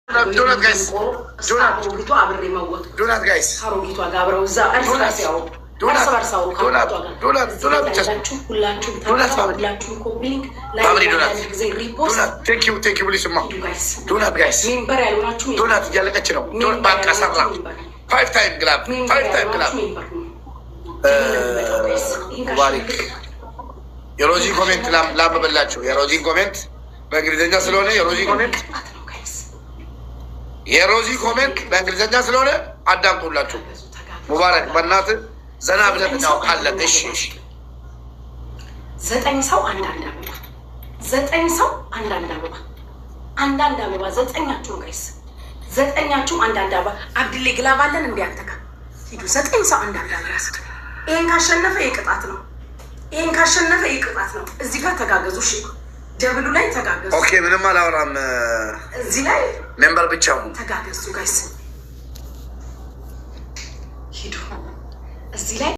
ዶናት ጋይስ ዶናት ጋይስ ዶናት እያለቀች ነው። በቃ ሰራ ፋይቭ ታይም ግላብ ሙባሪክ የሮዚ ኮሜንት ላንብብላችሁ። የሮዚ ኮሜንት በእንግሊዝኛ ስለሆነ የሮዚ ኮሜንት በእንግሊዝኛ ስለሆነ አዳምጡላችሁ። ሙባረክ በእናትህ ዘና ብለን እናውቃለን። እሺ 9 ሰው አንዳንድ አበባ 9 ሰው አንዳንድ አበባ ዘጠኛችሁም ጋይስ 9ኛችሁም አንዳንድ አበባ አብድሌ ግላብ አለን እንዲያተካ ሂዱ። 9 ሰው አንዳንድ አበባ ያስጡ። ይሄን ካሸነፈ ይቅጣት ነው። እዚህ ጋር ተጋገዙ። እሺ ደብሉ ላይ ተጋገዙ። ኦኬ ምንም አላወራም። እዚህ ላይ ሜምበር ብቻ ተጋገዙ ጋይስ ሂዱ። እዚህ ላይ